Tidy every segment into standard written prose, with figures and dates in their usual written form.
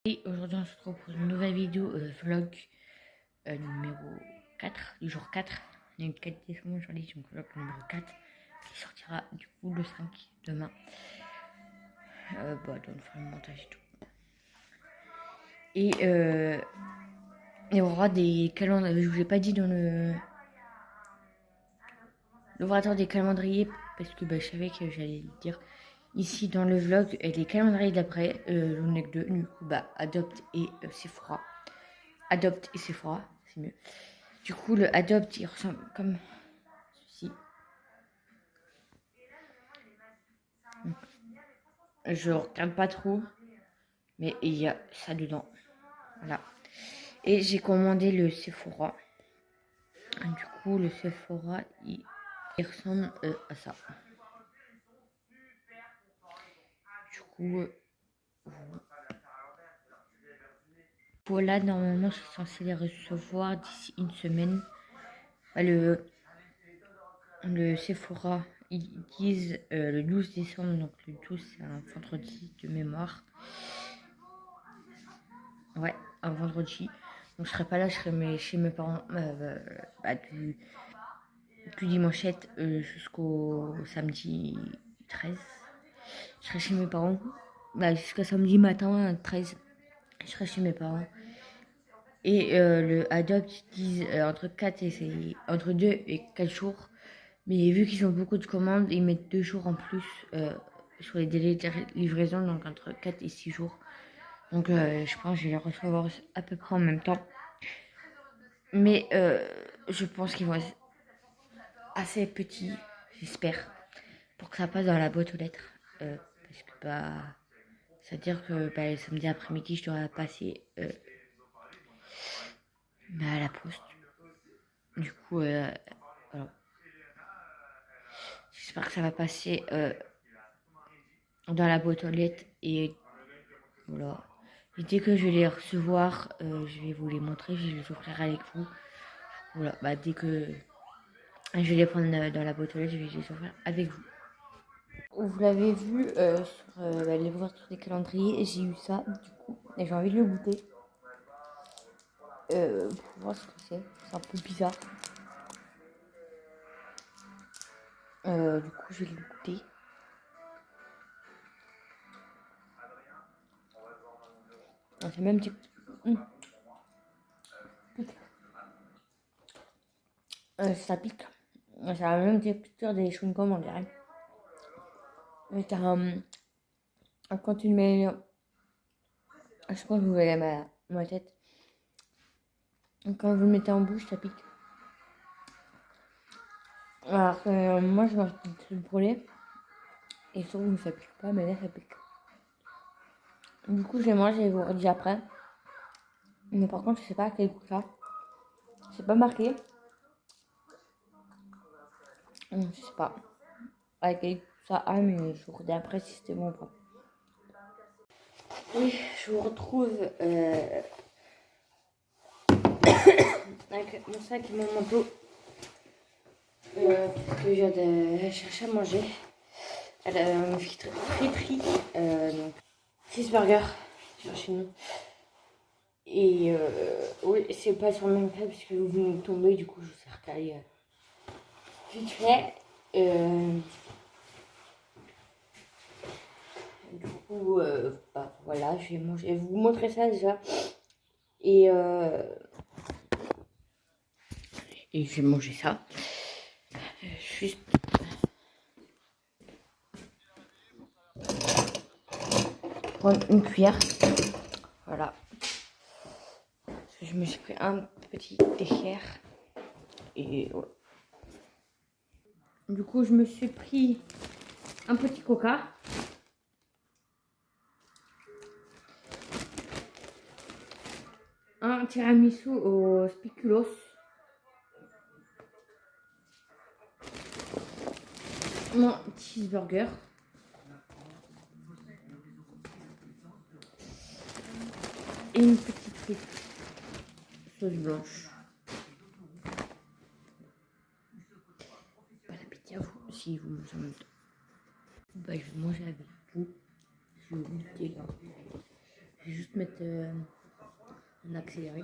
Et aujourd'hui on se retrouve pour une nouvelle vidéo vlog numéro 4, du jour 4. Il y a une 4 décembre aujourd'hui, donc vlog numéro 4 qui sortira du coup le 5 demain. Donc on fera le montage et tout. Et il y aura des calendriers, je vous l'ai pas dit dans l'orateur des calendriers parce que je savais que j'allais le dire ici dans le vlog. Les calendriers d'après, j'en ai que deux, du coup Adopt et Sephora. Adopt et Sephora, c'est mieux. Du coup, le Adopt, il ressemble comme ceci. Je regarde pas trop, mais il y a ça dedans. Voilà. Et j'ai commandé le Sephora. Du coup, le Sephora, il ressemble à ça. Du coup, voilà, normalement, je suis censée les recevoir d'ici une semaine. Le Sephora, ils disent le 12 décembre, donc le 12 c'est un vendredi de mémoire. Ouais, un vendredi. Donc je serai pas là, je serai chez mes parents du dimanche jusqu'au samedi 13. Je serai chez mes parents. Jusqu'à samedi matin 13. Je serai chez mes parents. Et le Adopt disent entre 2 et 4 jours. Mais vu qu'ils ont beaucoup de commandes, ils mettent 2 jours en plus sur les délais de livraison, donc entre 4 et 6 jours. Donc je pense que je vais les recevoir à peu près en même temps. Mais je pense qu'ils vont être assez petits, j'espère, pour que ça passe dans la boîte aux lettres. Parce que c'est-à-dire que le samedi après-midi, je dois passer à la poste. Du coup, voilà. J'espère que ça va passer dans la boîte aux lettres et voilà. Et dès que je vais les recevoir, je vais vous les montrer, je vais les offrir avec vous. Voilà, dès que je vais les prendre dans la boîte aux lettres, je vais les offrir avec vous. Vous l'avez vu sur les ouvertures des calendriers, j'ai eu ça du coup, et j'ai envie de le goûter. Pour voir ce que c'est un peu bizarre. Du coup, je vais le goûter. C'est même petit. Ça pique. C'est la même texture des chewing-gums, on dirait. Mais quand tu le mets. Je pense que vous voyez ma tête. Quand vous le mettez en bouche, ça pique. Alors que moi, je mange des trucs brûlés. Et je trouve que ça pique pas, mais là, ça pique. Du coup, je les mange et je vous redis après. Mais par contre, je sais pas à quel goût ça. C'est pas marqué. Je sais pas à quel goût ça a, mais je vous redis après si c'était bon ou pas. Oui, je vous retrouve avec mon sac et mon manteau. Parce que je viens de chercher à manger. Elle a une friterie, donc cheeseburger chez nous. Et oui, c'est pas sur le même fait parce que vous venez de tomber, du coup je vous ai recalé vite fait. Du coup, voilà, je vais vous montrer ça déjà. Et je vais manger ça. Juste prendre une cuillère. Voilà. Parce que je me suis pris un petit dessert. Et ouais. Du coup, je me suis pris un petit coca. Un tiramisu au spéculoos. Mon cheeseburger. Et une petite frite. Sauce blanche. Bon appétit à vous si vous mangez en même temps. Je vais manger avec vous. Je vais goûter là. vais juste mettre en accéléré.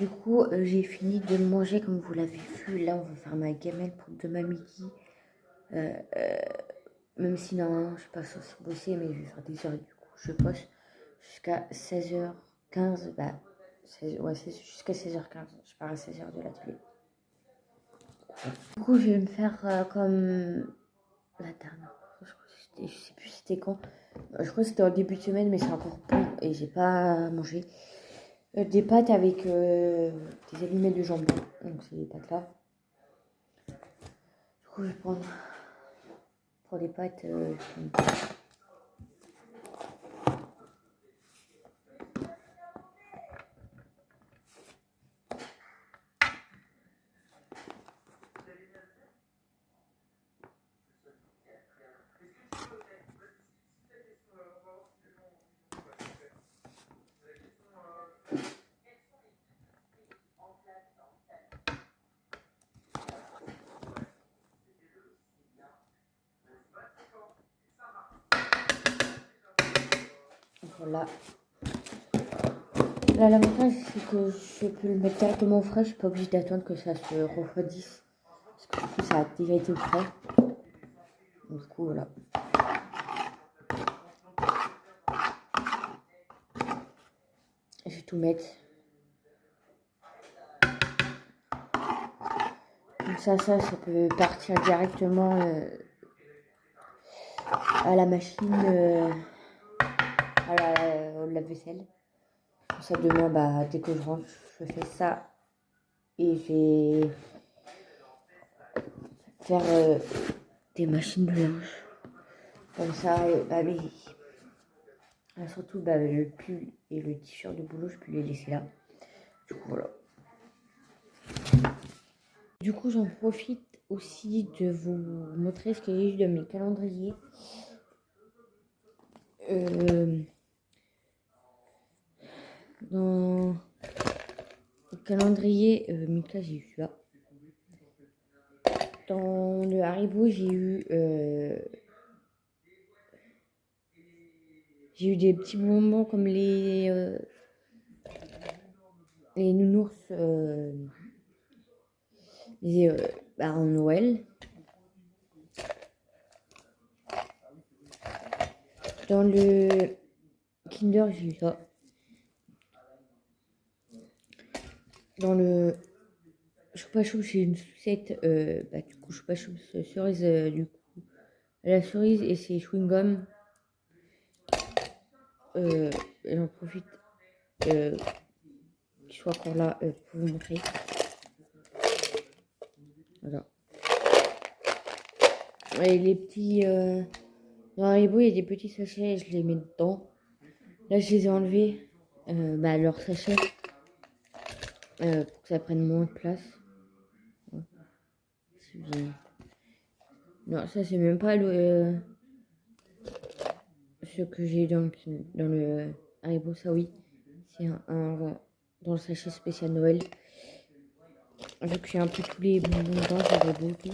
Du coup, j'ai fini de manger comme vous l'avez vu. Là, on va faire ma gamelle pour demain midi. Même si normalement, je suis pas censée bosser, mais je vais faire des heures. Du coup, je bosse jusqu'à 16h15. Bah, jusqu'à 16h15. Je pars à 16h de l'atelier. Du coup, je vais me faire comme la dernière fois. Je sais plus c'était quand. Je crois que c'était en début de semaine, mais c'est encore bon et j'ai pas mangé. Des pâtes avec des allumettes de jambon. Donc c'est des pâtes là. Du coup, je vais prendre pour les pâtes. Voilà. Là, l'avantage, c'est que je peux le mettre directement au frais. Je suis pas obligée d'attendre que ça se refroidisse. Parce que du coup, ça a déjà été au frais. Du coup, voilà. Je vais tout mettre. Comme ça peut partir directement à la machine, au lave-vaisselle. Comme ça, demain, bah, dès que je rentre, je fais ça. Et je vais faire des machines de linge. Comme ça, bah oui. Surtout, bah, le pull et le t-shirt de boulot, je peux les laisser là. Du coup, voilà. Du coup, j'en profite aussi de vous montrer ce que j'ai eu dans mes calendriers. Dans le calendrier Mika, j'ai eu ça. Dans le Haribo, j'ai eu des petits bonbons comme les nounours en Noël. Dans le Kinder, j'ai eu ça. Dans le Choupa Choups, j'ai une sucette, du coup, Choupa Choups cerise, du coup, la cerise et ses chewing-gums. J'en profite qu'il soit encore là pour vous montrer. Voilà. Et les petits. Dans Haribo, il y a des petits sachets et je les mets dedans. Là, je les ai enlevés. Leurs sachets. Pour que ça prenne moins de place. Ouais. Non, ça, c'est même pas ce que j'ai dans le Haribo, ça oui. C'est dans le sachet spécial Noël. Vu que j'ai un peu tous les bonbons dedans, j'avais beaucoup.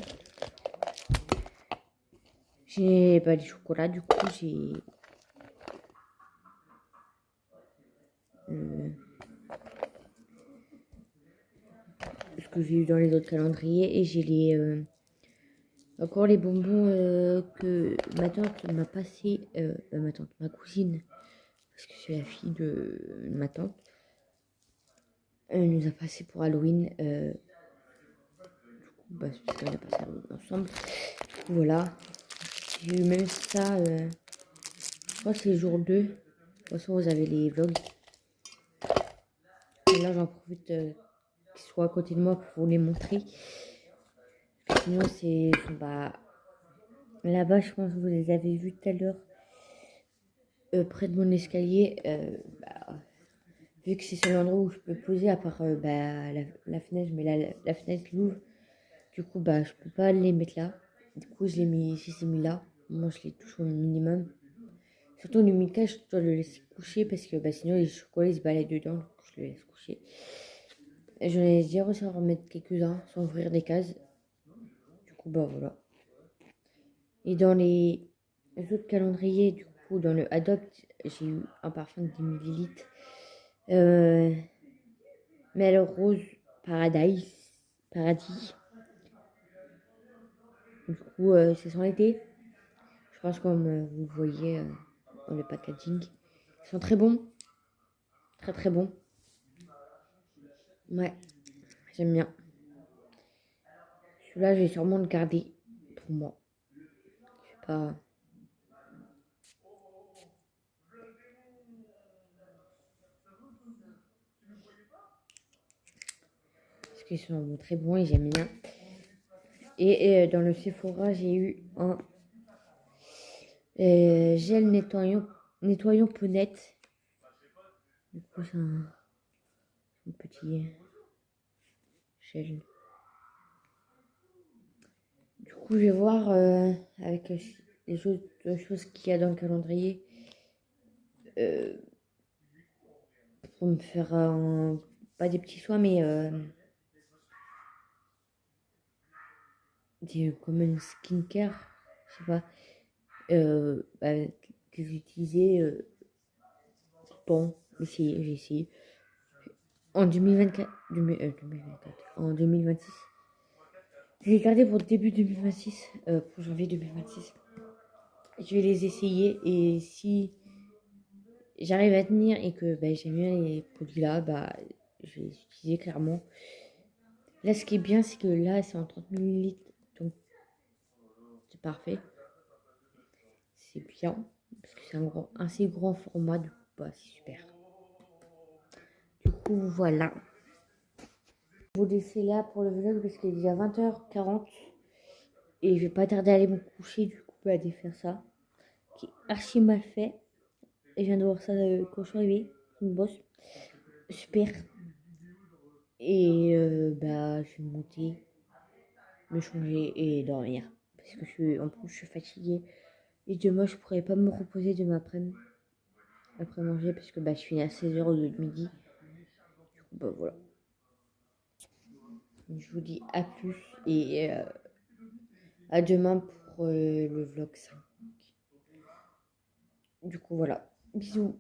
J'ai des chocolats, du coup, j'ai ce que j'ai eu dans les autres calendriers et j'ai encore les bonbons que ma tante m'a passé, ma cousine, parce que c'est la fille de ma tante, elle nous a passé pour Halloween. Du coup, c'est parce qu'on a passé Halloween ensemble. Du coup, voilà. J'ai eu même ça, je crois que c'est le jour 2. De toute façon, vous avez les vlogs. Et là, j'en profite qu'ils soient à côté de moi pour vous les montrer. Sinon, c'est là-bas, je pense que vous les avez vus tout à l'heure. Près de mon escalier, vu que c'est seul endroit où je peux poser, à part la fenêtre, mais la fenêtre l'ouvre. Du coup, je peux pas les mettre là. Du coup, je les ai mis là. Moi, je les touche au minimum. Surtout le Mika, je dois le laisser coucher parce que sinon les chocolats ils se baladent dedans. Donc je le laisse coucher. Et j'en ai déjà réussi à en remettre quelques-uns sans ouvrir des cases. Du coup, voilà. Et dans les autres calendriers, du coup, dans le Adopt, j'ai eu un parfum de 10 ml. Melrose Paradis. Du coup, ça sent l'été. Je pense comme vous le voyez dans le packaging. Ils sont très bons. Très très bons. Ouais, j'aime bien. Celui-là, je vais sûrement le garder pour moi. Je sais pas. Parce qu'ils sont très bons et j'aime bien. Et dans le Sephora, j'ai eu un gel nettoyant peau nette. Du coup, c'est un petit gel. Du coup, je vais voir avec les autres choses qu'il y a dans le calendrier pour me faire pas des petits soins, mais comme une skincare, je sais pas, que j'ai utilisé. Bon, j'ai essayé. En 2024, en 2026. Je vais garder pour début 2026, pour janvier 2026. Je vais les essayer et si j'arrive à tenir et que j'aime bien les produits là, je vais les utiliser clairement. Là, ce qui est bien, c'est que là, c'est en 30 millilitres, donc c'est parfait. C'est bien, parce que c'est un assez grand format, du coup, c'est super. Du coup, voilà. Je vous laisser là pour le vlog parce qu'il est déjà 20h40 et je vais pas tarder à aller me coucher, du coup, à défaire ça, qui est archi mal fait. Et je viens de voir ça quand je suis arrivée, une bosse. Super. Et je vais monter, me changer et dormir. Parce que en plus, je suis fatiguée. Et demain, je pourrais pas me reposer de après manger parce que je finis à 16h au lieu de midi. Du coup, voilà. Je vous dis à plus et à demain pour le vlog 5. Du coup, voilà. Bisous.